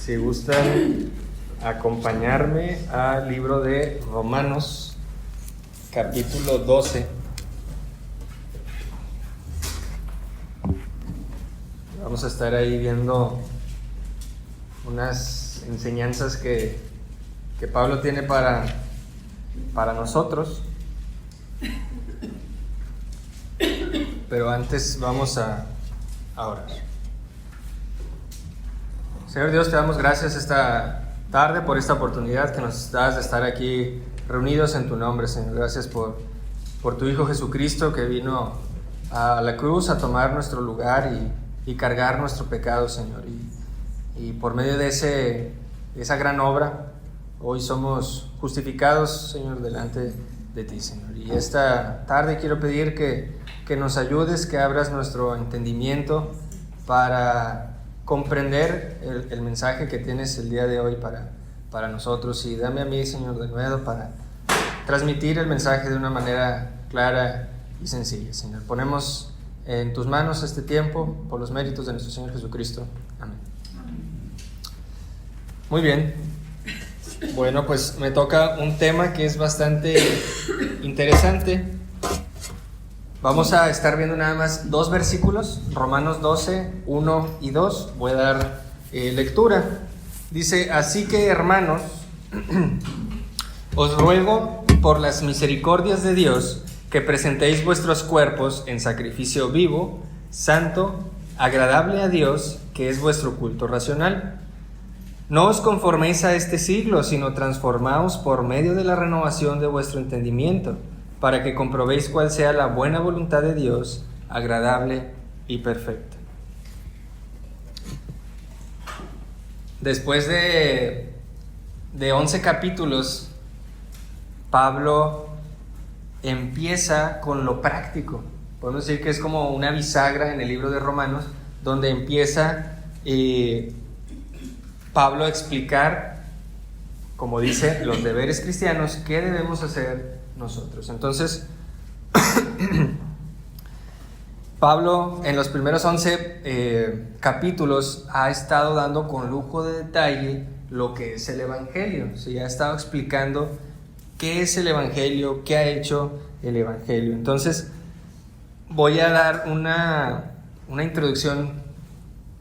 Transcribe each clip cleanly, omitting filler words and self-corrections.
Si gustan acompañarme al libro de Romanos, capítulo 12. Vamos a estar ahí viendo unas enseñanzas que Pablo tiene para nosotros. Pero antes vamos a orar. Señor Dios, te damos gracias esta tarde por esta oportunidad que nos das de estar aquí reunidos en tu nombre, Señor. Gracias por tu Hijo Jesucristo, que vino a la cruz a tomar nuestro lugar y cargar nuestro pecado, Señor. Y por medio de esa gran obra, hoy somos justificados, Señor, delante de ti, Señor. Y esta tarde quiero pedir que nos ayudes, que abras nuestro entendimiento para comprender el mensaje que tienes el día de hoy para nosotros, y dame a mí, Señor, de nuevo para transmitir el mensaje de una manera clara y sencilla. Señor, ponemos en tus manos este tiempo por los méritos de nuestro Señor Jesucristo. Amén. Muy bien. Bueno, pues me toca un tema que es bastante interesante. Vamos a estar viendo nada más dos versículos, Romanos 12, 1 y 2. Voy a dar lectura. Dice: así que, hermanos, os ruego por las misericordias de Dios que presentéis vuestros cuerpos en sacrificio vivo, santo, agradable a Dios, que es vuestro culto racional. No os conforméis a este siglo, sino transformaos por medio de la renovación de vuestro entendimiento, para que comprobéis cuál sea la buena voluntad de Dios, agradable y perfecta. Después de 11 capítulos, Pablo empieza con lo práctico. Podemos decir que es como una bisagra en el libro de Romanos, donde empieza Pablo a explicar, como dice, los deberes cristianos, qué debemos hacer nosotros. Entonces, Pablo en los primeros 11 capítulos ha estado dando con lujo de detalle lo que es el Evangelio. ¿Sí? Ha estado explicando qué es el Evangelio, qué ha hecho el Evangelio. Entonces, voy a dar una introducción,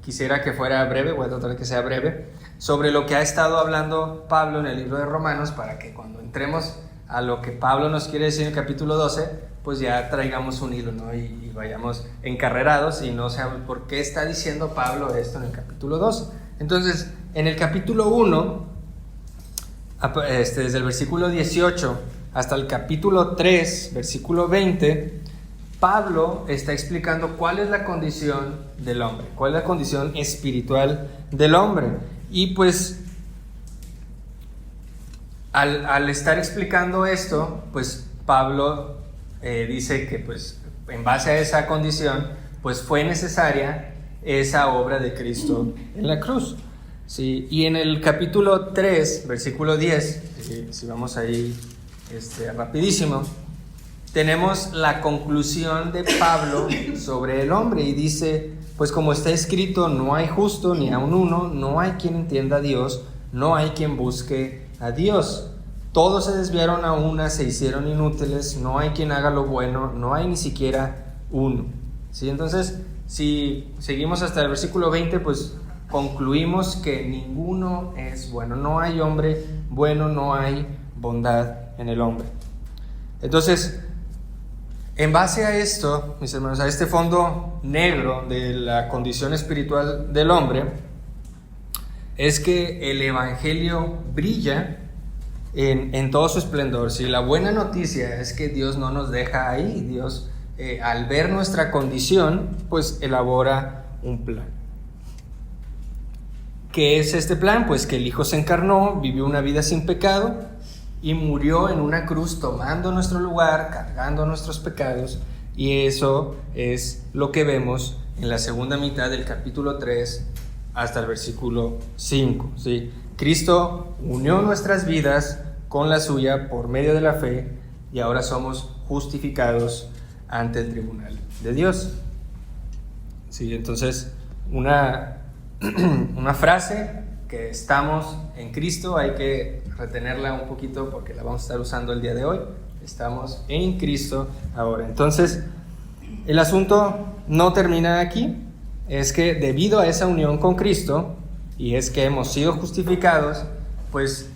quisiera que fuera breve, voy a tratar de que sea breve, sobre lo que ha estado hablando Pablo en el libro de Romanos, para que cuando entremos a lo que Pablo nos quiere decir en el capítulo 12, pues ya traigamos un hilo, ¿no? Y vayamos encarrerados y no sabemos por qué está diciendo Pablo esto en el capítulo 12. Entonces, en el capítulo 1, desde el versículo 18 hasta el capítulo 3, versículo 20, Pablo está explicando cuál es la condición del hombre, cuál es la condición espiritual del hombre. Y pues al estar explicando esto, pues Pablo dice que pues en base a esa condición, pues fue necesaria esa obra de Cristo en la cruz. ¿Sí? Y en el capítulo 3, versículo 10, si vamos ahí rapidísimo, tenemos la conclusión de Pablo sobre el hombre, y dice: pues como está escrito, no hay justo ni aun uno, no hay quien entienda a Dios, no hay quien busque a Dios. Todos se desviaron a una, se hicieron inútiles, no hay quien haga lo bueno, no hay ni siquiera uno. ¿Sí? Entonces, si seguimos hasta el versículo 20, pues concluimos que ninguno es bueno. No hay hombre bueno, no hay bondad en el hombre. Entonces, en base a esto, mis hermanos, a este fondo negro de la condición espiritual del hombre, es que el Evangelio brilla en todo su esplendor. Si la buena noticia es que Dios no nos deja ahí, Dios al ver nuestra condición, pues elabora un plan. ¿Qué es este plan? Pues que el Hijo se encarnó, vivió una vida sin pecado y murió en una cruz tomando nuestro lugar, cargando nuestros pecados, y eso es lo que vemos en la segunda mitad del capítulo 3 hasta el versículo 5. ¿Sí? Cristo unió nuestras vidas con la suya por medio de la fe, y ahora somos justificados ante el tribunal de Dios. ¿Sí? Entonces, una frase que estamos en Cristo, hay que retenerla un poquito porque la vamos a estar usando el día de hoy. Estamos en Cristo ahora. Entonces, el asunto no termina aquí. Es que debido a esa unión con Cristo, y es que hemos sido justificados, pues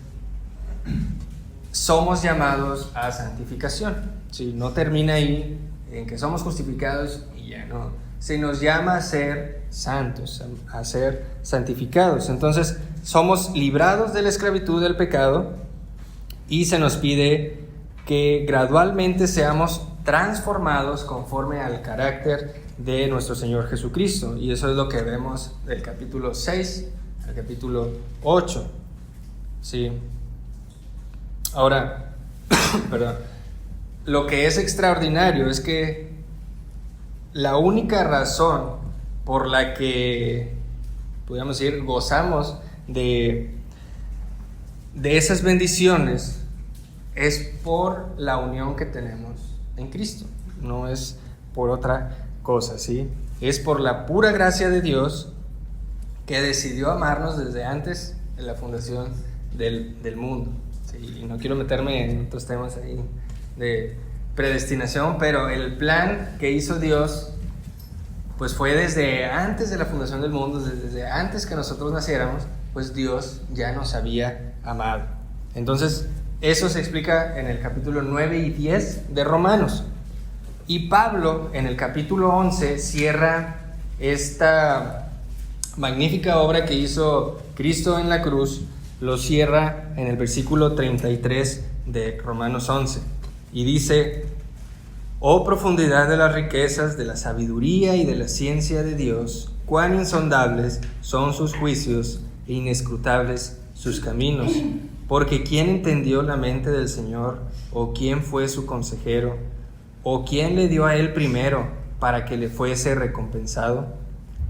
somos llamados a santificación. ¿Sí? No termina ahí en que somos justificados y ya no. Se nos llama a ser santos, a ser santificados. Entonces somos librados de la esclavitud del pecado y se nos pide que gradualmente seamos transformados conforme al carácter de nuestro Señor Jesucristo. Y eso es lo que vemos del capítulo 6 al capítulo 8. ¿Sí? Ahora, perdón, lo que es extraordinario es que la única razón por la que, podríamos decir, gozamos de esas bendiciones es por la unión que tenemos en Cristo, no es por otra cosa, ¿sí? Es por la pura gracia de Dios que decidió amarnos desde antes de la fundación del mundo. Sí, y no quiero meterme en otros temas ahí de predestinación, pero el plan que hizo Dios pues fue desde antes de la fundación del mundo, desde antes que nosotros naciéramos, pues Dios ya nos había amado. Entonces, eso se explica en el capítulo 9 y 10 de Romanos. Y Pablo, en el capítulo 11, cierra esta magnífica obra que hizo Cristo en la cruz, lo cierra en el versículo 33 de Romanos 11. Y dice: oh profundidad de las riquezas, de la sabiduría y de la ciencia de Dios, cuán insondables son sus juicios e inescrutables sus caminos. Porque ¿quién entendió la mente del Señor? ¿O quién fue su consejero? ¿O quién le dio a él primero para que le fuese recompensado?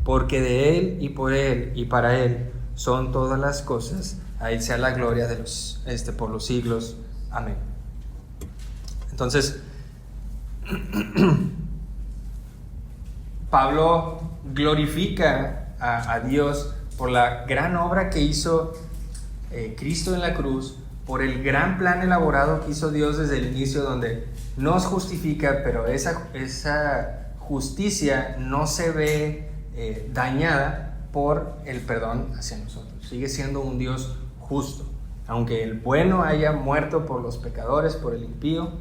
Porque de él y por él y para él son todas las cosas. A él sea la gloria de por los siglos. Amén. Entonces, Pablo glorifica a Dios por la gran obra que hizo Cristo en la cruz, por el gran plan elaborado que hizo Dios desde el inicio, donde nos justifica, pero esa justicia no se ve dañada por el perdón hacia nosotros. Sigue siendo un Dios justo. Aunque el bueno haya muerto por los pecadores, por el impío,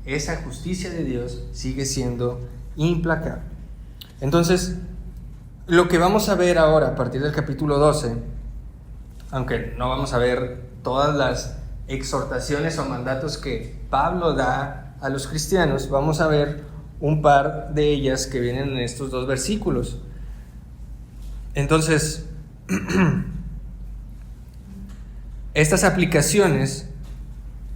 esa justicia de Dios sigue siendo implacable. Entonces, lo que vamos a ver ahora a partir del capítulo 12, aunque no vamos a ver todas las exhortaciones o mandatos que Pablo da a los cristianos, vamos a ver un par de ellas que vienen en estos dos versículos. Entonces, estas aplicaciones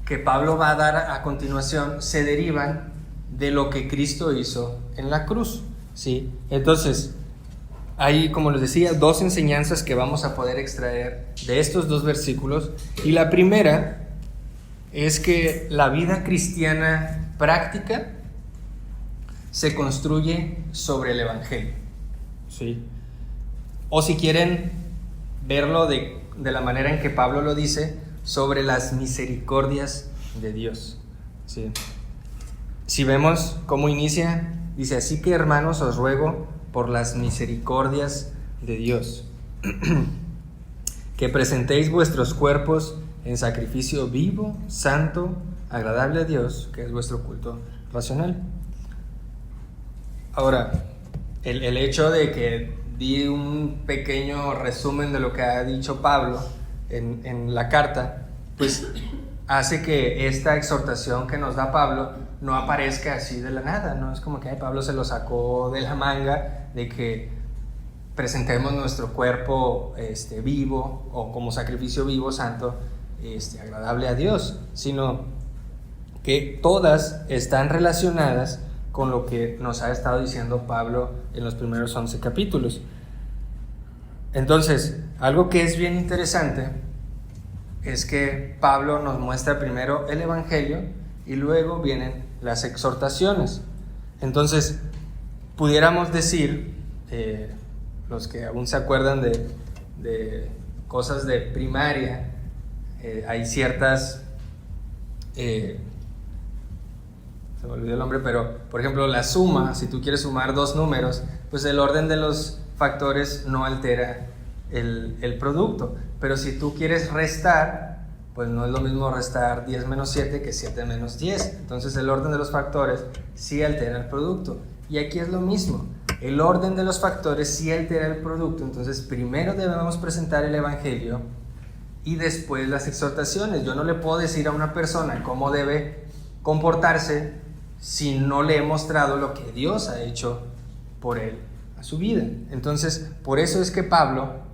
que Pablo va a dar a continuación se derivan de lo que Cristo hizo en la cruz, ¿sí? Entonces, hay, como les decía, dos enseñanzas que vamos a poder extraer de estos dos versículos. Y la primera es que la vida cristiana práctica se construye sobre el Evangelio, ¿sí? O si quieren verlo de la manera en que Pablo lo dice, sobre las misericordias de Dios, ¿sí? Si vemos cómo inicia, dice: así que, hermanos, os ruego por las misericordias de Dios que presentéis vuestros cuerpos en sacrificio vivo, santo, agradable a Dios, que es vuestro culto racional. Ahora, el hecho de que di un pequeño resumen de lo que ha dicho Pablo en la carta, pues hace que esta exhortación que nos da Pablo no aparezca así de la nada, no es como que Pablo se lo sacó de la manga, de que presentemos nuestro cuerpo vivo o como sacrificio vivo, santo, agradable a Dios, sino que todas están relacionadas con lo que nos ha estado diciendo Pablo en los primeros 11 capítulos. Entonces, algo que es bien interesante es que Pablo nos muestra primero el Evangelio y luego vienen las exhortaciones. Entonces, pudiéramos decir, los que aún se acuerdan de cosas de primaria, hay ciertas... se me olvidó el nombre, pero por ejemplo la suma, si tú quieres sumar dos números, pues el orden de los factores no altera el producto. Pero si tú quieres restar, pues no es lo mismo restar 10 menos 7 que 7 menos 10. Entonces el orden de los factores sí altera el producto. Y aquí es lo mismo. El orden de los factores sí altera el producto. Entonces primero debemos presentar el evangelio y después las exhortaciones. Yo no le puedo decir a una persona cómo debe comportarse si no le he mostrado lo que Dios ha hecho por él a su vida. Entonces, por eso es que Pablo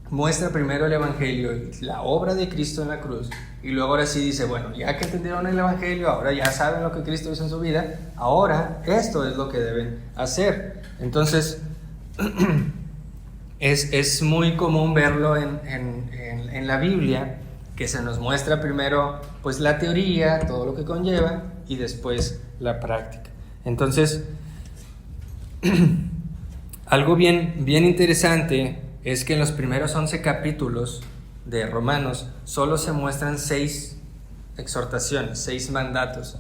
muestra primero el evangelio y la obra de Cristo en la cruz, y luego ahora sí dice, bueno, ya que entendieron el evangelio, ahora ya saben lo que Cristo hizo en su vida, ahora esto es lo que deben hacer. Entonces es muy común verlo en la Biblia, que se nos muestra primero pues la teoría, todo lo que conlleva, y después la práctica. Entonces algo bien interesante es que en los primeros 11 capítulos de Romanos solo se muestran 6 exhortaciones, 6 mandatos,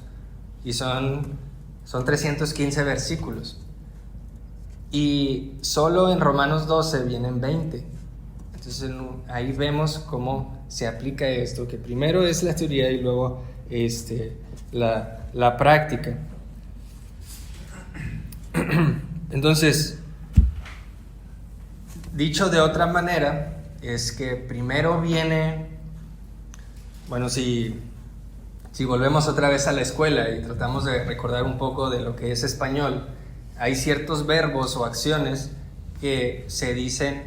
y son 315 versículos. Y solo en Romanos 12 vienen 20. Entonces ahí vemos cómo se aplica esto, que primero es la teoría y luego la práctica. Entonces, dicho de otra manera, es que primero viene, bueno, si volvemos otra vez a la escuela y tratamos de recordar un poco de lo que es español, hay ciertos verbos o acciones que se dicen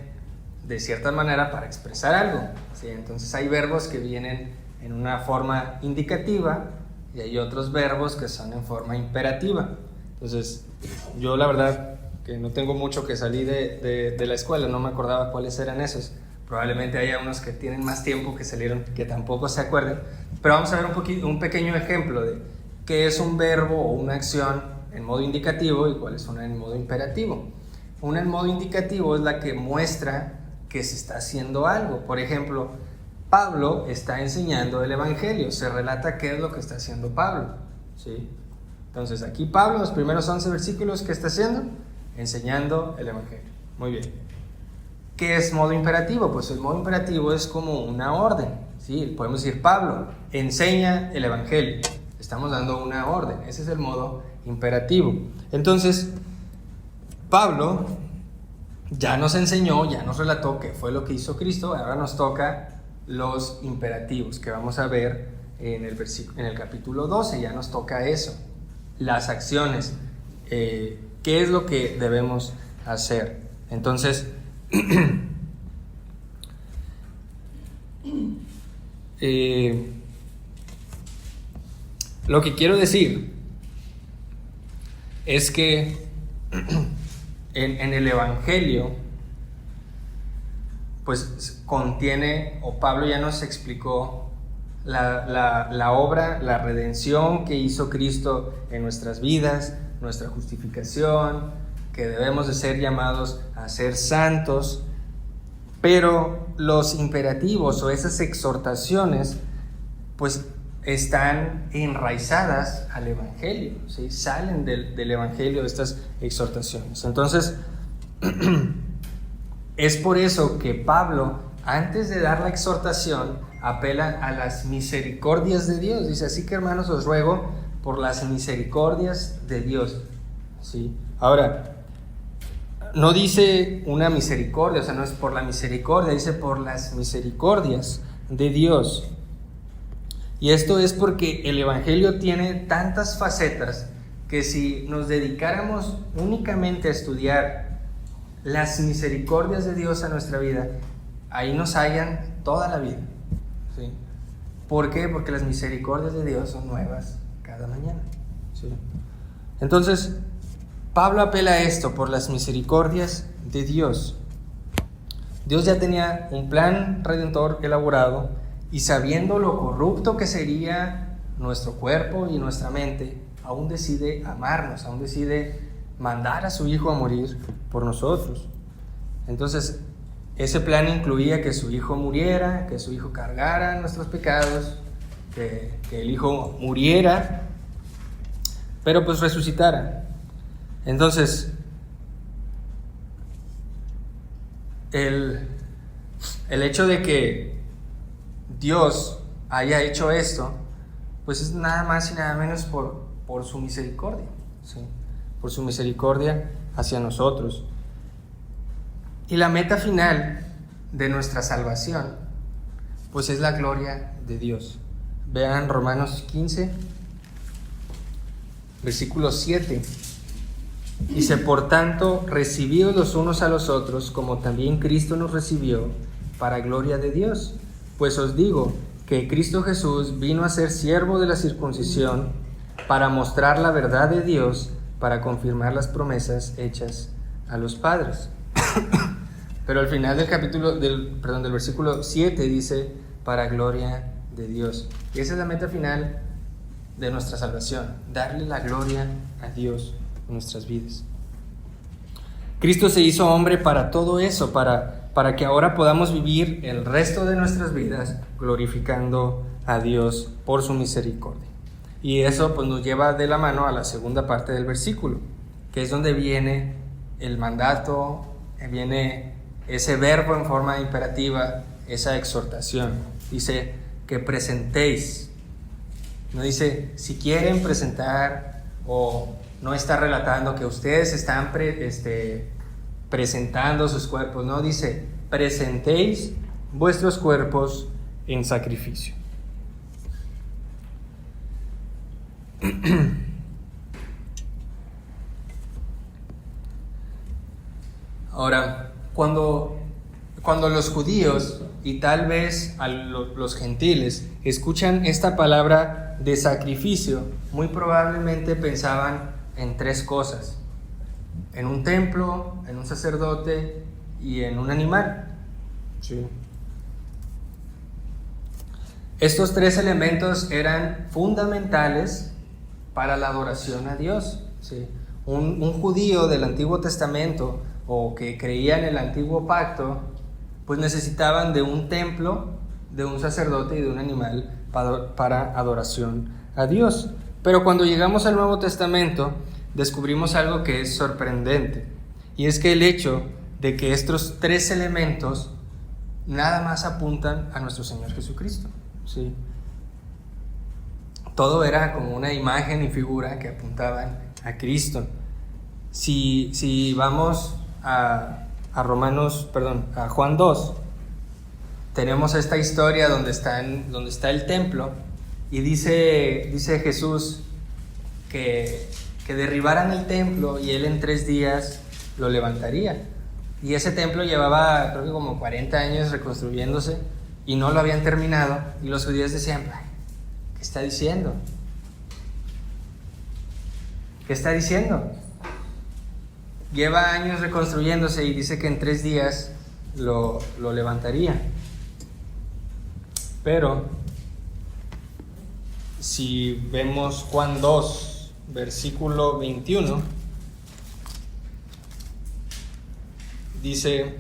de cierta manera para expresar algo, ¿sí? Entonces hay verbos que vienen en una forma indicativa y hay otros verbos que son en forma imperativa. Entonces, yo la verdad que no tengo mucho, que salí de la escuela, no me acordaba cuáles eran esos. Probablemente haya unos que tienen más tiempo que salieron que tampoco se acuerden, pero vamos a ver un pequeño ejemplo de qué es un verbo o una acción en modo indicativo y cuál es una en modo imperativo. Una en modo indicativo es la que muestra que se está haciendo algo. Por ejemplo, Pablo está enseñando el evangelio, se relata qué es lo que está haciendo Pablo, ¿sí? Entonces aquí Pablo, los primeros 11 versículos, ¿qué está haciendo? Enseñando el evangelio. Muy bien. ¿Qué es modo imperativo? Pues el modo imperativo es como una orden, ¿sí? Podemos decir, Pablo, enseña el evangelio. Estamos dando una orden. Ese es el modo imperativo. Entonces, Pablo ya nos enseñó, ya nos relató qué fue lo que hizo Cristo. Ahora nos toca los imperativos, que vamos a ver en el capítulo 12. Ya nos toca eso, las acciones, qué es lo que debemos hacer. Entonces, lo que quiero decir es que en el evangelio pues contiene, o Pablo ya nos explicó la obra, la redención que hizo Cristo en nuestras vidas, nuestra justificación, que debemos de ser llamados a ser santos, pero los imperativos o esas exhortaciones pues están enraizadas al evangelio, ¿sí? Salen del evangelio estas exhortaciones. Entonces es por eso que Pablo, antes de dar la exhortación, apela a las misericordias de Dios. Dice, así que hermanos, os ruego por las misericordias de Dios, ¿sí? Ahora, no dice una misericordia, o sea, no es por la misericordia, dice por las misericordias de Dios. Y esto es porque el evangelio tiene tantas facetas que si nos dedicáramos únicamente a estudiar las misericordias de Dios a nuestra vida, ahí nos hallan toda la vida, ¿sí? ¿Por qué? Porque las misericordias de Dios son nuevas cada mañana, ¿sí? Entonces, Pablo apela a esto, por las misericordias de Dios. Dios ya tenía un plan redentor elaborado, y sabiendo lo corrupto que sería nuestro cuerpo y nuestra mente, aún decide amarnos, aún decide mandar a su Hijo a morir por nosotros. Entonces, Ese plan incluía que su Hijo muriera, que su Hijo cargara nuestros pecados, que el Hijo muriera, pero pues resucitara. Entonces, el hecho de que Dios haya hecho esto, pues es nada más y nada menos por su misericordia, ¿sí? Por su misericordia hacia nosotros. Y la meta final de nuestra salvación, pues es la gloria de Dios. Vean Romanos 15, versículo 7. Dice: por tanto, recibíos los unos a los otros, como también Cristo nos recibió, para gloria de Dios. Pues os digo que Cristo Jesús vino a ser siervo de la circuncisión, para mostrar la verdad de Dios, para confirmar las promesas hechas a los padres. Pero al final del versículo 7 dice: para gloria de Dios. Y esa es la meta final de nuestra salvación, darle la gloria a Dios en nuestras vidas. Cristo se hizo hombre para todo eso, para que ahora podamos vivir el resto de nuestras vidas glorificando a Dios por su misericordia. Y eso pues nos lleva de la mano a la segunda parte del versículo, que es donde viene el mandato, viene ese verbo en forma imperativa, esa exhortación. Dice que presentéis. No dice si quieren presentar, o no está relatando que ustedes están presentando sus cuerpos. No, dice presentéis vuestros cuerpos en sacrificio. Ahora, cuando los judíos y tal vez los gentiles escuchan esta palabra de sacrificio, muy probablemente pensaban en tres cosas: en un templo, en un sacerdote y en un animal. Sí. Estos tres elementos eran fundamentales para la adoración a Dios. Sí. Un judío del Antiguo Testamento, o que creía en el Antiguo Pacto, pues necesitaban de un templo, de un sacerdote y de un animal para adoración a Dios. Pero cuando llegamos al Nuevo Testamento, descubrimos algo que es sorprendente, y es que el hecho de que estos tres elementos nada más apuntan a nuestro Señor Jesucristo. ¿Sí? Todo era como una imagen y figura que apuntaban a Cristo. Si vamos a Juan 2, tenemos esta historia donde está el templo, y dice Jesús que derribaran el templo y él en 3 días lo levantaría. Y ese templo llevaba, creo que como 40 años reconstruyéndose, y no lo habían terminado, y los judíos decían: ¿qué está diciendo? ¿Qué está diciendo? Lleva años reconstruyéndose y dice que en 3 días lo levantaría. Pero si vemos Juan 2, versículo 21, dice: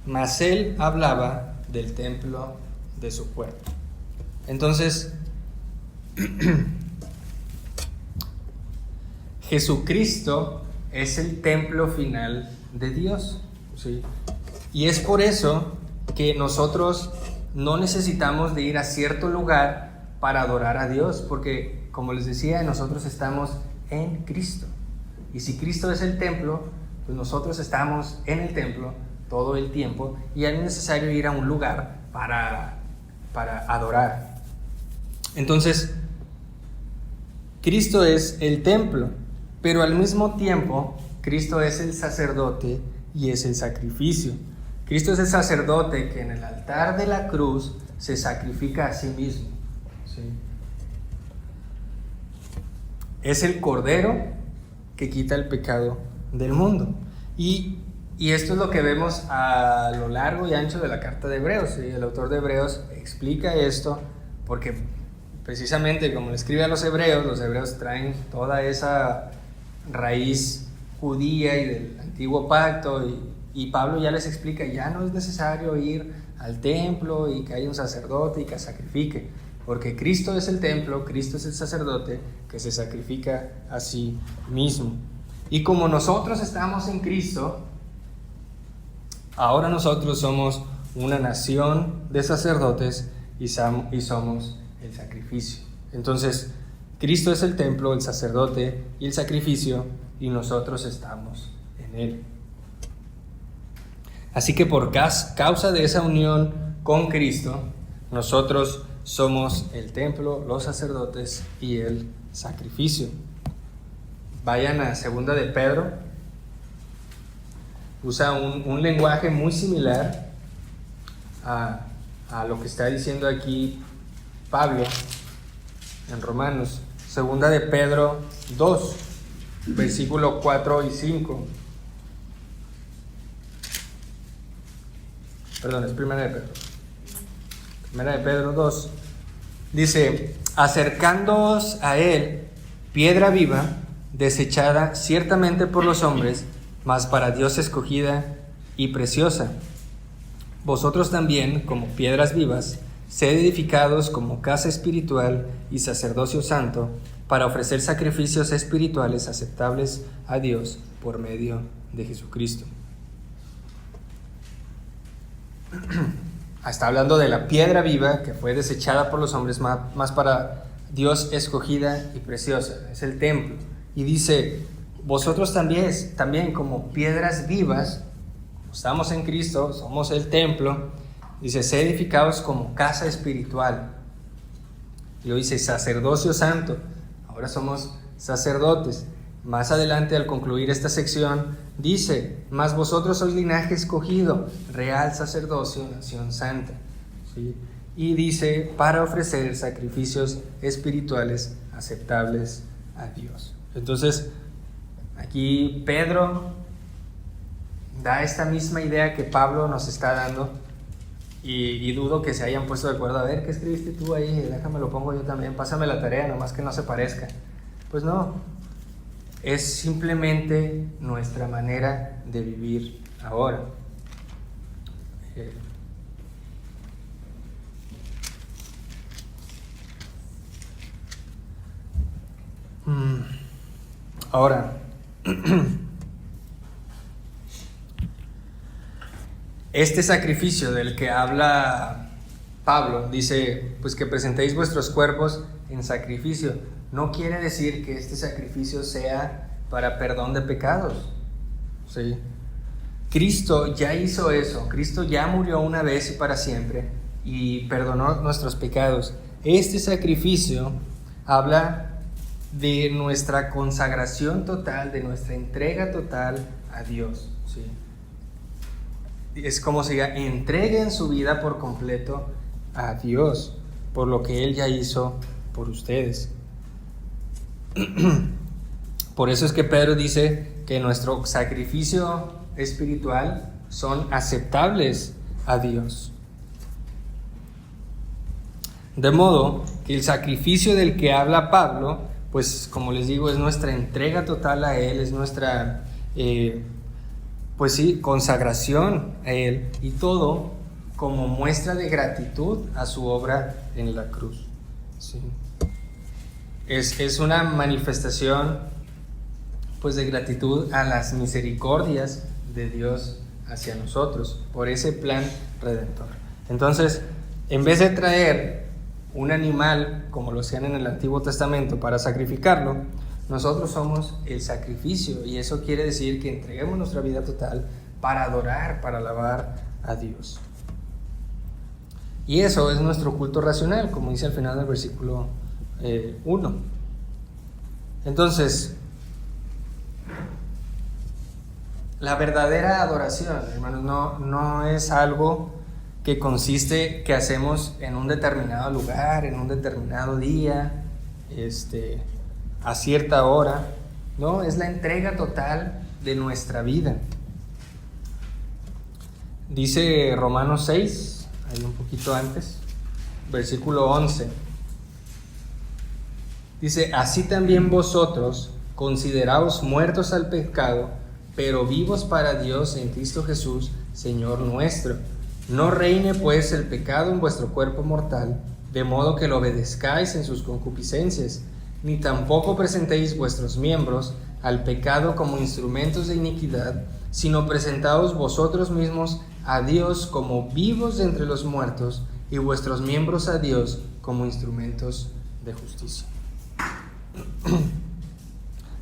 mas él hablaba del templo de su cuerpo. Entonces, Jesucristo es el templo final de Dios, ¿sí? Y es por eso que nosotros no necesitamos de ir a cierto lugar para adorar a Dios, porque, como les decía, nosotros estamos en Cristo. Y si Cristo es el templo, pues nosotros estamos en el templo todo el tiempo, y es necesario ir a un lugar para adorar. Entonces, Cristo es el templo, pero al mismo tiempo Cristo es el sacerdote y es el sacrificio. Cristo es el sacerdote que en el altar de la cruz se sacrifica a sí mismo, ¿sí? Es el Cordero que quita el pecado del mundo. Y esto es lo que vemos a lo largo y ancho de la carta de Hebreos, ¿sí? El autor de Hebreos explica esto porque precisamente como le escribe a los hebreos traen toda esa raíz judía y del antiguo pacto, y Pablo ya les explica, ya no es necesario ir al templo y que haya un sacerdote y que sacrifique, porque Cristo es el templo, Cristo es el sacerdote que se sacrifica a sí mismo. Y como nosotros estamos en Cristo, ahora nosotros somos una nación de sacerdotes y somos el sacrificio. Entonces, Cristo es el templo, el sacerdote y el sacrificio, y nosotros estamos en Él. Así que por causa de esa unión con Cristo, nosotros somos el templo, los sacerdotes y el sacrificio. Vayan a 2 de Pedro. Usa un lenguaje muy similar a lo que está diciendo aquí Pablo en Romanos. 2 de Pedro 2, versículo 4 y 5. Perdón, es 1 de Pedro. 1 de Pedro 2. Dice, acercándoos a él, piedra viva, desechada ciertamente por los hombres, mas para Dios escogida y preciosa. Vosotros también, como piedras vivas, sed edificados como casa espiritual y sacerdocio santo, para ofrecer sacrificios espirituales aceptables a Dios por medio de Jesucristo. Está hablando de la piedra viva que fue desechada por los hombres, más para Dios escogida y preciosa. Es el templo. Y dice, vosotros también como piedras vivas, estamos en Cristo, somos el templo. Dice, sed edificados como casa espiritual. Y luego dice, sacerdocio santo. Ahora somos sacerdotes. Más adelante, al concluir esta sección, dice, mas vosotros sois linaje escogido, real sacerdocio, nación santa. ¿Sí? Y dice, para ofrecer sacrificios espirituales aceptables a Dios. Entonces, aquí Pedro da esta misma idea que Pablo nos está dando, y dudo que se hayan puesto de acuerdo. A ver, ¿qué escribiste tú ahí? Déjame lo pongo yo también, pásame la tarea, nomás que no se parezca. Pues no, es simplemente nuestra manera de vivir ahora. Ahora, este sacrificio del que habla Pablo, dice, pues que presentéis vuestros cuerpos en sacrificio. No quiere decir que este sacrificio sea para perdón de pecados. ¿Sí? Cristo ya hizo eso. Cristo ya murió una vez y para siempre y perdonó nuestros pecados. Este sacrificio habla de nuestra consagración total, de nuestra entrega total a Dios. ¿Sí? Es como si entreguen su vida por completo a Dios por lo que Él ya hizo por ustedes. Por eso es que Pedro dice que nuestro sacrificio espiritual son aceptables a Dios. De modo que el sacrificio del que habla Pablo, pues como les digo, es nuestra entrega total a Él, es nuestra pues sí, consagración a Él, y todo como muestra de gratitud a su obra en la cruz. ¿Sí? Es una manifestación pues de gratitud a las misericordias de Dios hacia nosotros por ese plan redentor. Entonces, en vez de traer un animal como lo hacían en el Antiguo Testamento para sacrificarlo, nosotros somos el sacrificio, y eso quiere decir que entreguemos nuestra vida total para adorar, para alabar a Dios. Y eso es nuestro culto racional, como dice al final del versículo 1. Entonces, la verdadera adoración, hermanos, no es algo que consiste, que hacemos en un determinado lugar, en un determinado día, a cierta hora. No, es la entrega total de nuestra vida. Dice Romanos 6, ahí un poquito antes, versículo 11. Dice, así también vosotros consideraos muertos al pecado, pero vivos para Dios en Cristo Jesús, Señor nuestro. No reine pues el pecado en vuestro cuerpo mortal, de modo que lo obedezcáis en sus concupiscencias, ni tampoco presentéis vuestros miembros al pecado como instrumentos de iniquidad, sino presentaos vosotros mismos a Dios como vivos de entre los muertos, y vuestros miembros a Dios como instrumentos de justicia.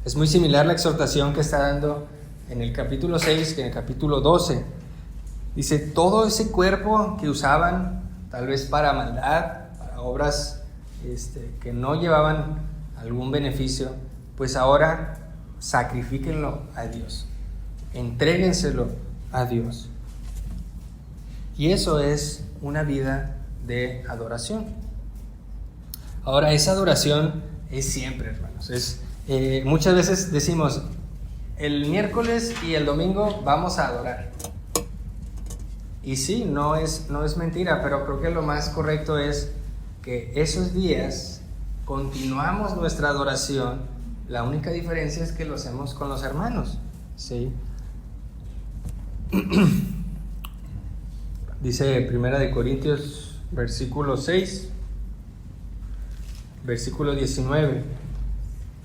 Es muy similar la exhortación que está dando en el capítulo 6 que en el capítulo 12. Dice, todo ese cuerpo que usaban tal vez para maldad, para obras que no llevaban algún beneficio, pues ahora sacrifíquenlo a Dios, entréguenselo a Dios. Y eso es una vida de adoración. Ahora, esa adoración es siempre, hermanos. Muchas veces decimos, el miércoles y el domingo vamos a adorar. Y sí, no es mentira, pero creo que lo más correcto es que esos días continuamos nuestra adoración. La única diferencia es que lo hacemos con los hermanos, ¿sí? Dice 1 Corintios, versículo 6, versículo 19.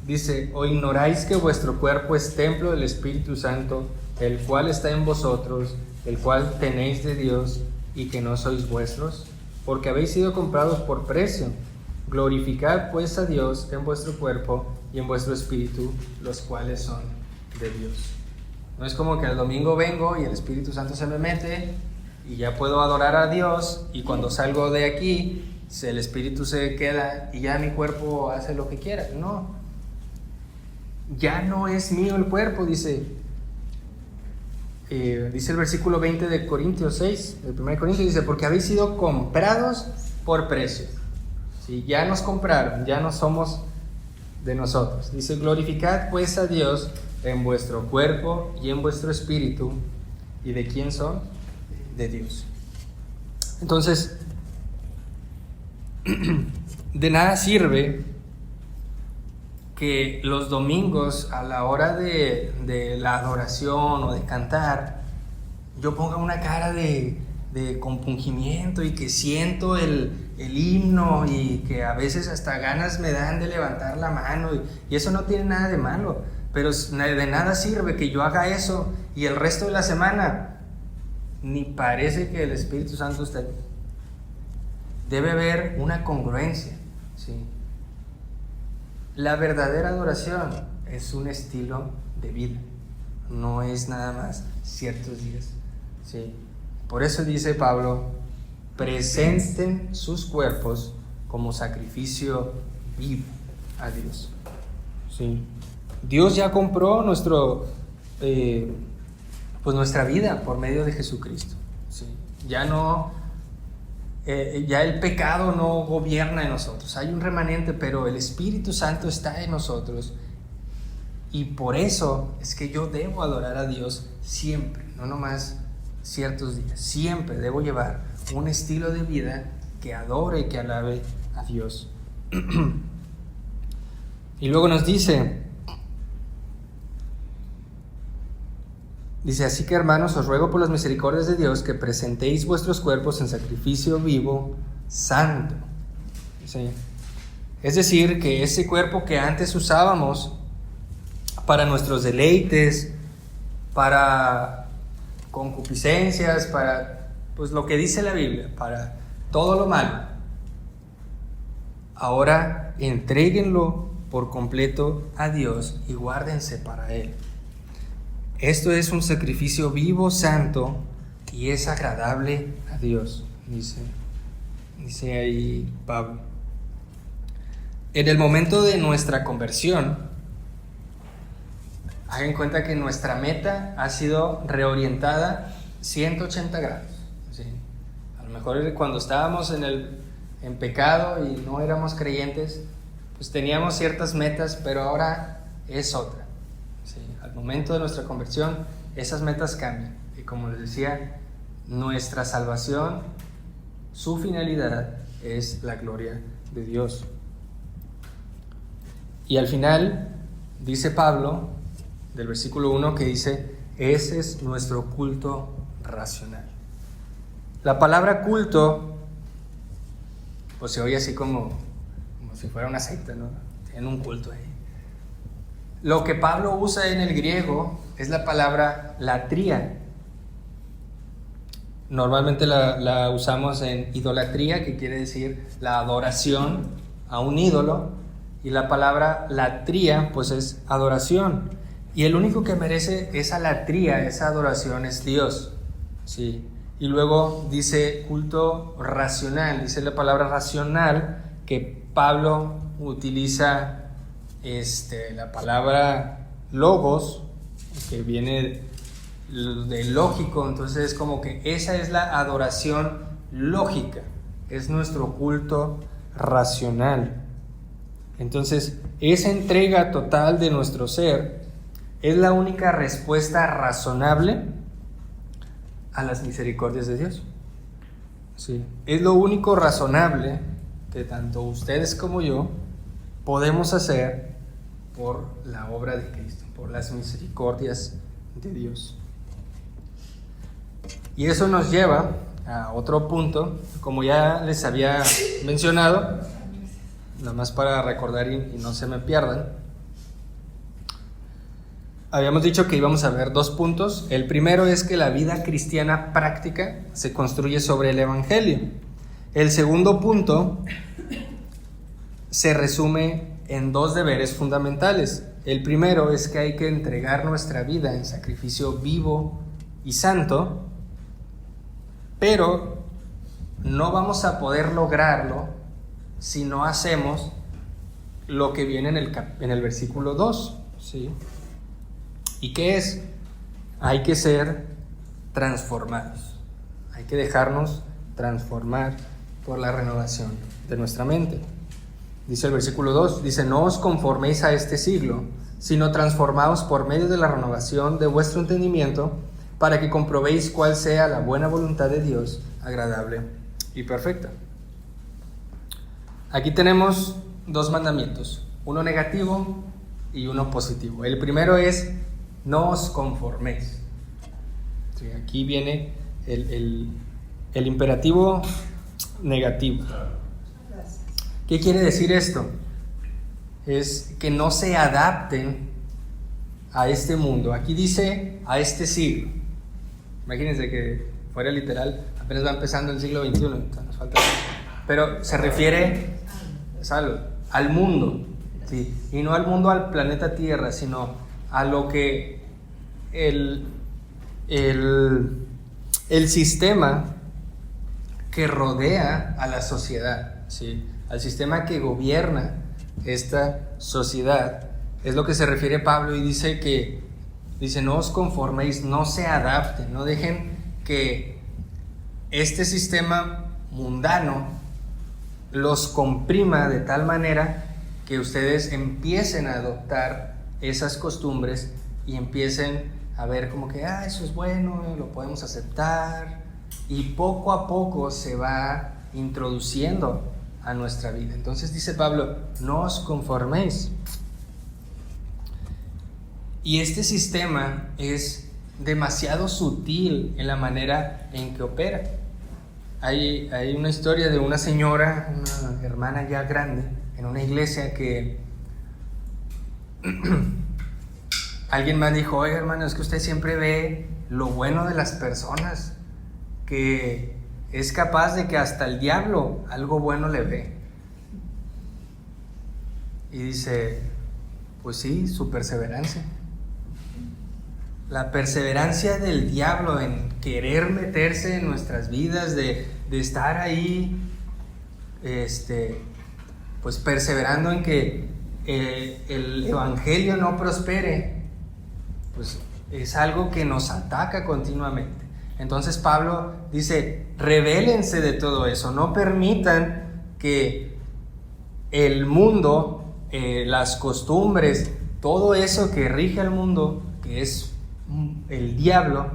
Dice, ¿o ignoráis que vuestro cuerpo es templo del Espíritu Santo, el cual está en vosotros, el cual tenéis de Dios, y que no sois vuestros? Porque habéis sido comprados por precio. Glorificad pues a Dios en vuestro cuerpo y en vuestro espíritu, los cuales son de Dios. No es como que el domingo vengo y el Espíritu Santo se me mete y ya puedo adorar a Dios, y cuando salgo de aquí el Espíritu se queda y ya mi cuerpo hace lo que quiera. No, ya no es mío el cuerpo, dice el versículo 20 de Corintios 6, el 1 Corintios, dice, porque habéis sido comprados por precio. ¿Sí? Ya nos compraron, ya no somos de nosotros. Dice, glorificad pues a Dios en vuestro cuerpo y en vuestro espíritu. ¿Y de quién son? De Dios. Entonces, de nada sirve que los domingos a la hora de la adoración o de cantar yo ponga una cara de compungimiento y que siento el himno y que a veces hasta ganas me dan de levantar la mano, y eso no tiene nada de malo, pero de nada sirve que yo haga eso y el resto de la semana ni parece que el Espíritu Santo está ahí. Debe haber una congruencia, ¿sí? La verdadera adoración es un estilo de vida, no es nada más ciertos días, ¿sí? Por eso dice Pablo, presenten sus cuerpos como sacrificio vivo a Dios, ¿sí? Dios ya compró nuestra vida por medio de Jesucristo, ¿sí? Ya el pecado no gobierna en nosotros. Hay un remanente, pero el Espíritu Santo está en nosotros, y por eso es que yo debo adorar a Dios siempre, no nomás ciertos días. Siempre debo llevar un estilo de vida que adore y que alabe a Dios. Y luego nos dice, así que hermanos, os ruego por las misericordias de Dios que presentéis vuestros cuerpos en sacrificio vivo, santo. ¿Sí? Es decir, que ese cuerpo que antes usábamos para nuestros deleites, para concupiscencias, para lo que dice la Biblia, para todo lo malo, ahora entréguenlo por completo a Dios y guárdense para Él. Esto es un sacrificio vivo, santo, y es agradable a Dios, dice ahí Pablo. En el momento de nuestra conversión, hagan cuenta que nuestra meta ha sido reorientada 180 grados, ¿sí? A lo mejor cuando estábamos en pecado y no éramos creyentes, pues teníamos ciertas metas, pero ahora es otra. Sí, al momento de nuestra conversión, esas metas cambian. Y como les decía, nuestra salvación, su finalidad es la gloria de Dios. Y al final, dice Pablo, del versículo 1, que dice, Ese es nuestro culto racional. La palabra culto, pues se oye así como si fuera una secta, ¿no? Tienen un culto ahí. Lo que Pablo usa en el griego es la palabra latría. Normalmente la usamos en idolatría, que quiere decir la adoración a un ídolo, y la palabra latría pues es adoración, y el único que merece esa latría, esa adoración, es Dios, ¿sí? Y luego dice culto racional, dice la palabra racional, que Pablo utiliza la palabra logos, que viene de lógico. Entonces es como que esa es la adoración lógica, es nuestro culto racional. Entonces esa entrega total de nuestro ser es la única respuesta razonable a las misericordias de Dios. Sí, es lo único razonable que tanto ustedes como yo podemos hacer por la obra de Cristo, por las misericordias de Dios. Y eso nos lleva a otro punto, como ya les había mencionado, nada más para recordar y no se me pierdan. Habíamos dicho que íbamos a ver 2 puntos. El primero es que la vida cristiana práctica se construye sobre el Evangelio. El segundo punto se resume en 2 deberes fundamentales. El primero es que hay que entregar nuestra vida en sacrificio vivo y santo, pero no vamos a poder lograrlo si no hacemos lo que viene en el versículo 2, ¿sí? ¿Y qué es? Hay que ser transformados. Hay que dejarnos transformar por la renovación de nuestra mente. Dice el versículo 2, dice: no os conforméis a este siglo, sino transformaos por medio de la renovación de vuestro entendimiento, para que comprobéis cuál sea la buena voluntad de Dios, agradable y perfecta. Aquí tenemos 2 mandamientos, uno negativo y uno positivo. El primero es: no os conforméis. Sí, aquí viene el imperativo negativo. ¿Qué quiere decir esto? Es que no se adapten a este mundo. Aquí dice a este siglo. Imagínense que fuera literal, apenas va empezando el siglo XXI, nos falta. Pero se refiere al mundo, ¿sí? Y no al mundo, al planeta Tierra, sino a lo que el sistema que rodea a la sociedad, ¿sí? Al sistema que gobierna esta sociedad, es lo que se refiere Pablo, y dice no os conforméis, no se adapten, no dejen que este sistema mundano los comprima de tal manera que ustedes empiecen a adoptar esas costumbres y empiecen a ver como que eso es bueno, lo podemos aceptar, y poco a poco se va introduciendo a nuestra vida. Entonces dice Pablo: no os conforméis. Y este sistema es demasiado sutil en la manera en que opera. Hay una historia de una señora, una hermana ya grande, en una iglesia, que alguien más dijo: oiga, hermano, es que usted siempre ve lo bueno de las personas, que es capaz de que hasta el diablo algo bueno le ve. Y dice: pues sí, su perseverancia. La perseverancia del diablo en querer meterse en nuestras vidas, de estar ahí, pues perseverando en que el evangelio no prospere, pues es algo que nos ataca continuamente. Entonces Pablo dice: rebélense de todo eso, no permitan que el mundo, las costumbres, todo eso que rige al mundo, que es el diablo,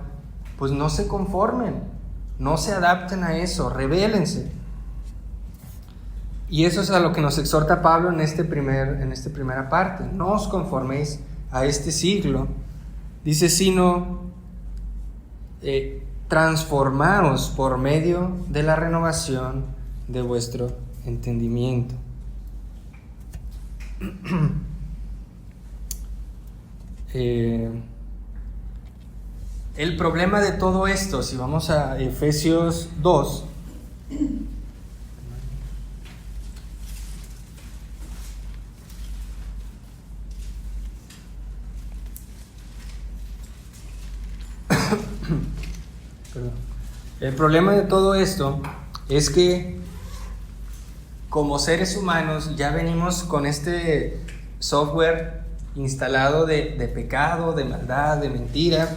pues no se conformen, no se adapten a eso, rebélense. Y eso es a lo que nos exhorta Pablo en esta primera parte: no os conforméis a este siglo. Dice: sino transformaos por medio de la renovación de vuestro entendimiento. El problema de todo esto, si vamos a Efesios 2, el problema de todo esto es que como seres humanos ya venimos con este software instalado de pecado, de maldad, de mentira.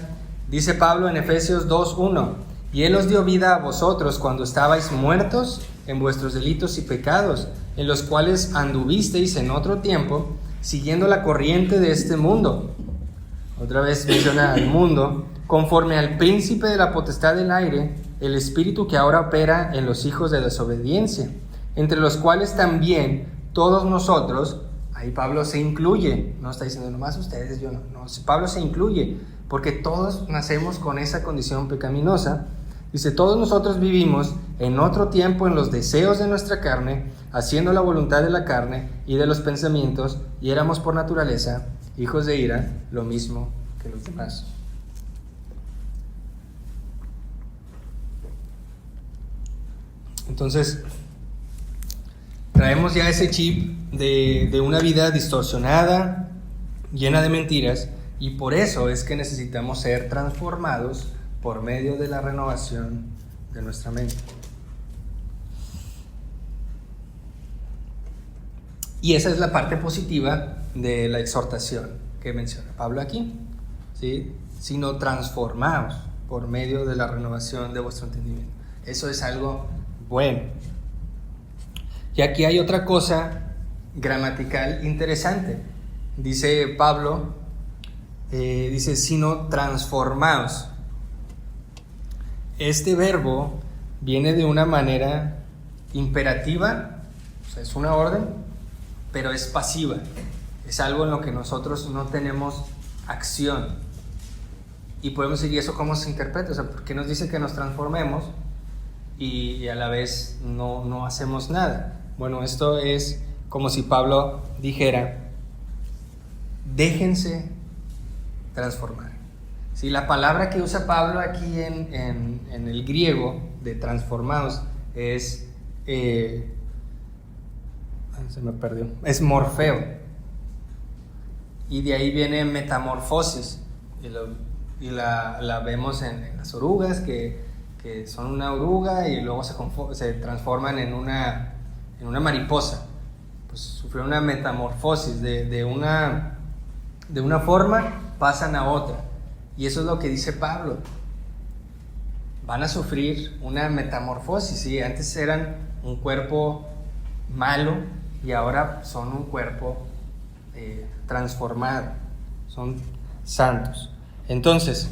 Dice Pablo en Efesios 2:1, y Él os dio vida a vosotros cuando estabais muertos en vuestros delitos y pecados, en los cuales anduvisteis en otro tiempo, siguiendo la corriente de este mundo. Otra vez menciona al mundo, conforme al príncipe de la potestad del aire, el espíritu que ahora opera en los hijos de desobediencia, entre los cuales también todos nosotros, ahí Pablo se incluye, no está diciendo nomás ustedes, yo no, Pablo se incluye, porque todos nacemos con esa condición pecaminosa. Dice, todos nosotros vivimos en otro tiempo en los deseos de nuestra carne, haciendo la voluntad de la carne y de los pensamientos, y éramos por naturaleza hijos de ira, lo mismo que los demás. Entonces, traemos ya ese chip de una vida distorsionada, llena de mentiras, y por eso es que necesitamos ser transformados por medio de la renovación de nuestra mente. Y esa es la parte positiva de la exhortación que menciona Pablo aquí, ¿sí? Sino transformaos por medio de la renovación de vuestro entendimiento. Eso es algo bueno. Y aquí hay otra cosa gramatical interesante. Dice Pablo, sino transformaos. Este verbo viene de una manera imperativa, o sea, es una orden, pero es pasiva. Es algo en lo que nosotros no tenemos acción. Y podemos decir, ¿y eso cómo se interpreta? O sea, ¿por qué nos dice que nos transformemos y a la vez no hacemos nada? Bueno, esto es como si Pablo dijera, déjense transformar. Sí, la palabra que usa Pablo aquí en el griego de transformados es se me perdió, es morfeo, y de ahí viene metamorfosis, y la vemos en las orugas que son una oruga y luego se transforman en una mariposa. Pues sufrió una metamorfosis de una forma pasan a otra, y eso es lo que dice Pablo. Van a sufrir una metamorfosis, ¿sí? Antes eran un cuerpo malo y ahora son un cuerpo transformado, son santos. Entonces,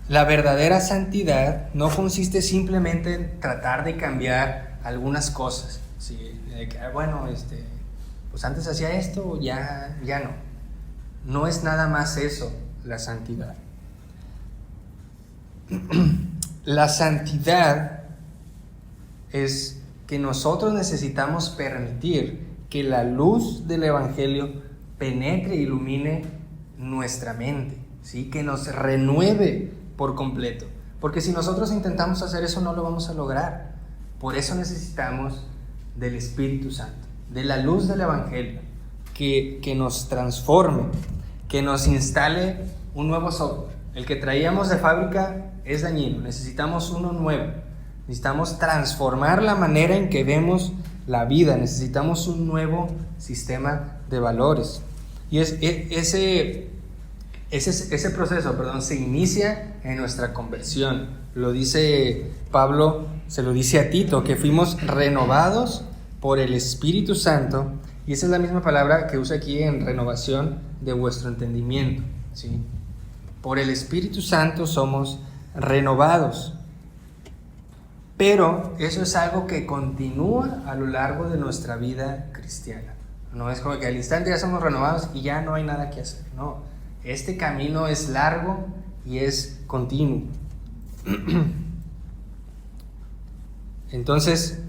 la verdadera santidad no consiste simplemente en tratar de cambiar algunas cosas, ¿sí? Bueno, pues antes hacía esto, ya no. No es nada más eso, la santidad. La santidad es que nosotros necesitamos permitir que la luz del Evangelio penetre e ilumine nuestra mente, ¿sí? Que nos renueve por completo. Porque si nosotros intentamos hacer eso, no lo vamos a lograr. Por eso necesitamos del Espíritu Santo, de la luz del Evangelio, que nos transforme, que nos instale un nuevo software. El que traíamos de fábrica es dañino, necesitamos uno nuevo. Necesitamos transformar la manera en que vemos la vida, necesitamos un nuevo sistema de valores. Y ese proceso, se inicia en nuestra conversión. Lo dice Pablo, se lo dice a Tito, que fuimos renovados por el Espíritu Santo, y esa es la misma palabra que usa aquí en renovación de vuestro entendimiento, ¿sí? Por el Espíritu Santo somos renovados. Pero eso es algo que continúa a lo largo de nuestra vida cristiana. No es como que al instante ya somos renovados y ya no hay nada que hacer. No, este camino es largo y es continuo. Entonces,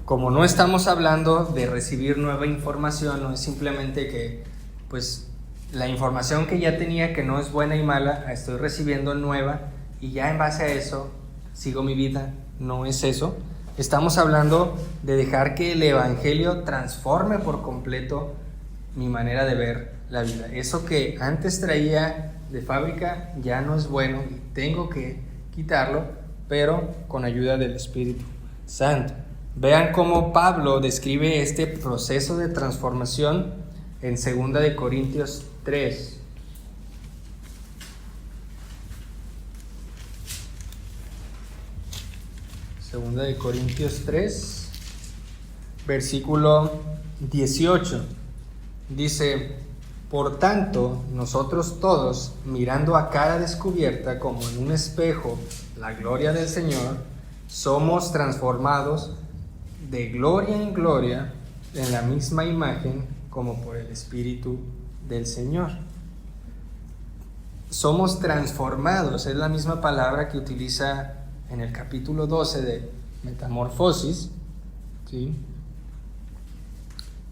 como no estamos hablando de recibir nueva información, no es simplemente que, pues, la información que ya tenía, que no es buena y mala, la estoy recibiendo nueva y ya en base a eso sigo mi vida. No es eso. Estamos hablando de dejar que el Evangelio transforme por completo mi manera de ver la vida. Eso que antes traía de fábrica ya no es bueno y tengo que quitarlo, pero con ayuda del Espíritu Santo. Vean cómo Pablo describe este proceso de transformación en 2 de Corintios 3. Segunda de Corintios 3, versículo 18. Dice: por tanto, nosotros todos, mirando a cara descubierta como en un espejo la gloria del Señor, somos transformados de gloria en gloria en la misma imagen como por el Espíritu del Señor. Somos transformados, es la misma palabra que utiliza en el capítulo 12 de Metamorfosis, ¿sí?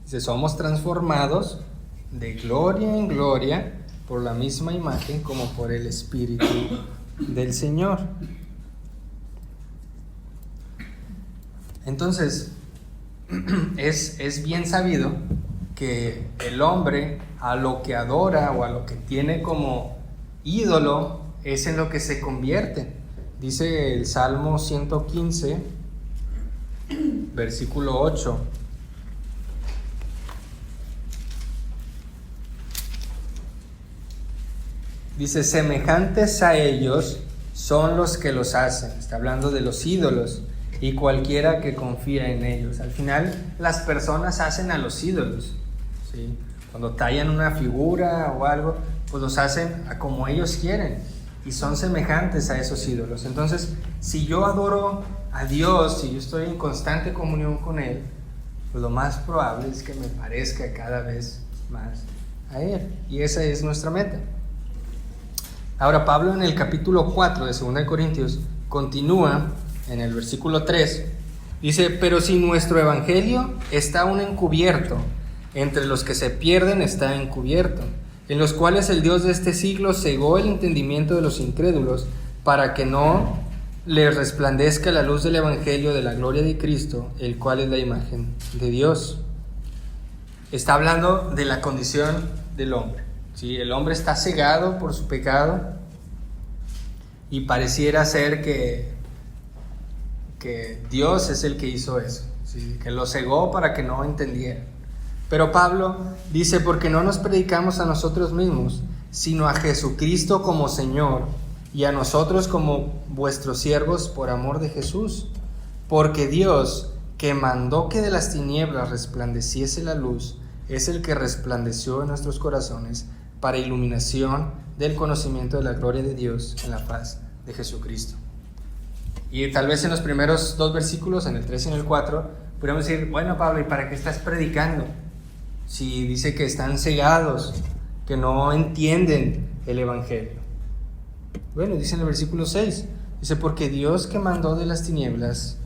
Dice: somos transformados de gloria en gloria por la misma imagen como por el Espíritu del Señor. Entonces, es bien sabido que el hombre a lo que adora o a lo que tiene como ídolo es en lo que se convierte. Dice el Salmo 115, versículo 8. Dice: semejantes a ellos son los que los hacen. Está hablando de los ídolos. Y cualquiera que confía en ellos. Al final, las personas hacen a los ídolos, ¿sí? Cuando tallan una figura o algo, pues los hacen a como ellos quieren. Y son semejantes a esos ídolos. Entonces, si yo adoro a Dios, si yo estoy en constante comunión con Él, pues lo más probable es que me parezca cada vez más a Él. Y esa es nuestra meta. Ahora, Pablo en el capítulo 4 de 2 de Corintios continúa en el versículo 3, dice: pero si nuestro evangelio está aún encubierto, entre los que se pierden está encubierto, en los cuales el Dios de este siglo cegó el entendimiento de los incrédulos, para que no les resplandezca la luz del evangelio de la gloria de Cristo, el cual es la imagen de Dios. Está hablando de la condición del hombre, ¿sí? El hombre está cegado por su pecado y pareciera ser que Dios es el que hizo eso, ¿sí? Que lo cegó para que no entendiera. Pero Pablo dice: porque no nos predicamos a nosotros mismos, sino a Jesucristo como Señor, y a nosotros como vuestros siervos por amor de Jesús. Porque Dios, que mandó que de las tinieblas resplandeciese la luz, es el que resplandeció en nuestros corazones para iluminación del conocimiento de la gloria de Dios en la faz de Jesucristo. Y tal vez en los primeros dos versículos, en el 3 y en el 4, podríamos decir: bueno, Pablo, ¿y para qué estás predicando? Si dice que están cegados, que no entienden el evangelio. Bueno, dice en el versículo 6, dice: porque Dios que mandó de las tinieblas,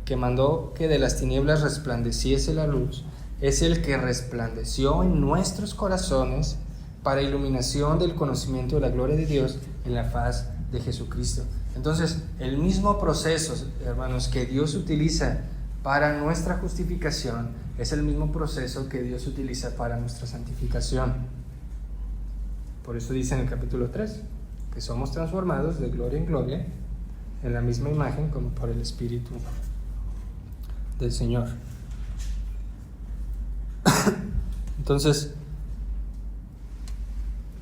que mandó que de las tinieblas resplandeciese la luz, es el que resplandeció en nuestros corazones para iluminación del conocimiento de la gloria de Dios en la faz de Jesucristo. Entonces, el mismo proceso, hermanos, que Dios utiliza para nuestra justificación es el mismo proceso que Dios utiliza para nuestra santificación. Por eso dice en el capítulo 3 que somos transformados de gloria en gloria en la misma imagen como por el Espíritu del Señor. Entonces,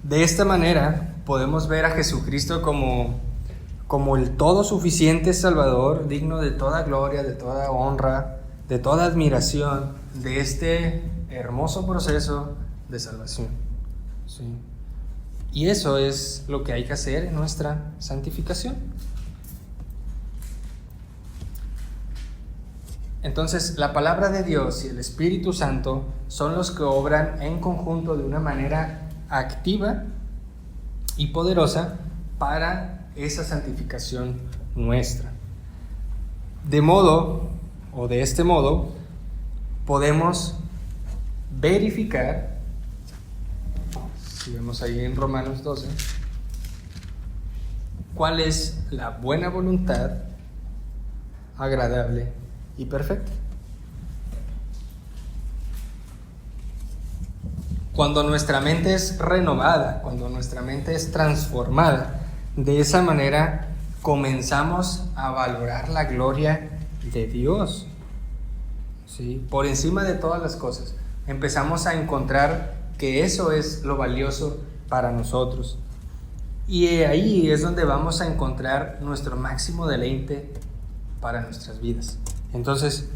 de esta manera podemos ver a Jesucristo como el todo suficiente Salvador, digno de toda gloria, de toda honra, de toda admiración, de este hermoso proceso de salvación, ¿sí? Y eso es lo que hay que hacer en nuestra santificación. Entonces, la palabra de Dios y el Espíritu Santo son los que obran en conjunto de una manera activa y poderosa para esa santificación nuestra. De modo, o de este modo, podemos verificar, si vemos ahí en Romanos 12, cuál es la buena voluntad, agradable y perfecta. Cuando nuestra mente es renovada, cuando nuestra mente es transformada, de esa manera comenzamos a valorar la gloria de Dios, ¿sí? Por encima de todas las cosas. Empezamos a encontrar que eso es lo valioso para nosotros. Y ahí es donde vamos a encontrar nuestro máximo deleite para nuestras vidas. Entonces,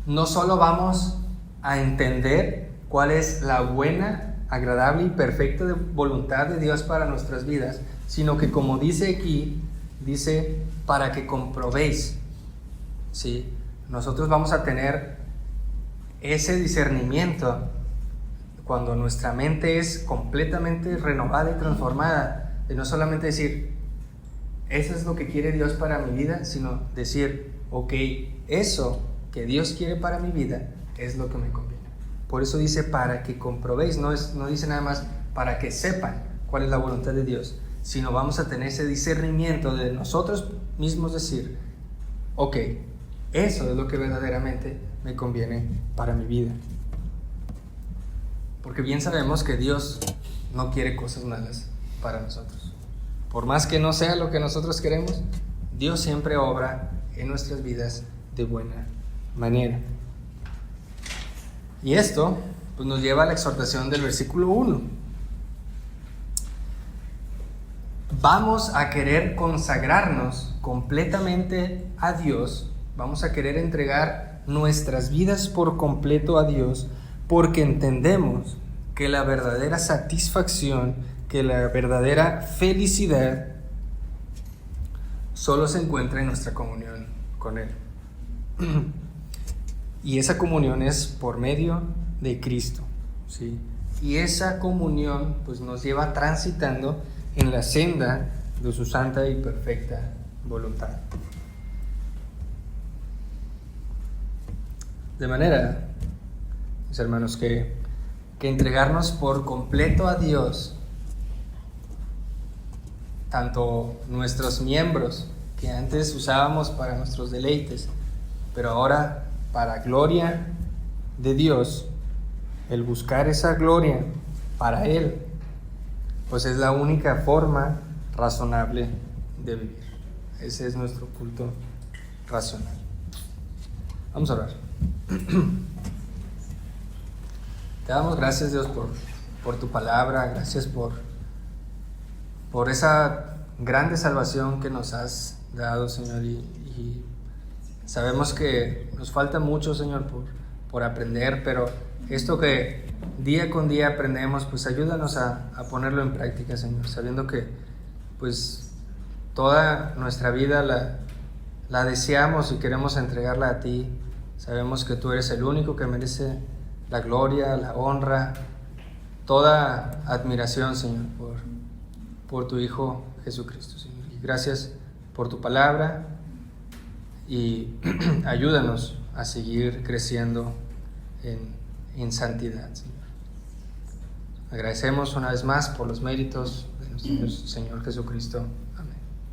no solo vamos a entender cuál es la buena, agradable y perfecta voluntad de Dios para nuestras vidas, sino que, como dice aquí, dice para que comprobéis, ¿sí? Nosotros vamos a tener ese discernimiento cuando nuestra mente es completamente renovada y transformada, de no solamente decir, eso es lo que quiere Dios para mi vida, sino decir, ok, eso que Dios quiere para mi vida es lo que me conviene. Por eso dice para que comprobéis, no dice nada más para que sepan cuál es la voluntad de Dios, sino vamos a tener ese discernimiento de nosotros mismos decir, ok, eso es lo que verdaderamente me conviene para mi vida. Porque bien sabemos que Dios no quiere cosas malas para nosotros. Por más que no sea lo que nosotros queremos, Dios siempre obra en nuestras vidas de buena manera. Y esto pues, nos lleva a la exhortación del versículo 1. Vamos a querer consagrarnos completamente a Dios, vamos a querer entregar nuestras vidas por completo a Dios, porque entendemos que la verdadera satisfacción, que la verdadera felicidad solo se encuentra en nuestra comunión con Él. Y esa comunión es por medio de Cristo, ¿sí? Y esa comunión pues, nos lleva transitando en la senda de su santa y perfecta voluntad. De manera, mis hermanos, que entregarnos por completo a Dios, tanto nuestros miembros que antes usábamos para nuestros deleites, pero ahora para gloria de Dios, el buscar esa gloria para Él, pues es la única forma razonable de vivir. Ese es nuestro culto racional. Vamos a orar. Te damos gracias, Dios, por tu palabra, gracias por esa grande salvación que nos has dado, Señor, y sabemos que nos falta mucho, Señor, por aprender, pero esto que día con día aprendemos, pues ayúdanos a ponerlo en práctica, Señor, sabiendo que pues toda nuestra vida la deseamos y queremos entregarla a ti. Sabemos que tú eres el único que merece la gloria, la honra, toda admiración, Señor, por tu Hijo Jesucristo, Señor. Y gracias por tu palabra y ayúdanos a seguir creciendo en santidad, Señor. Agradecemos una vez más por los méritos de nuestro Señor Jesucristo.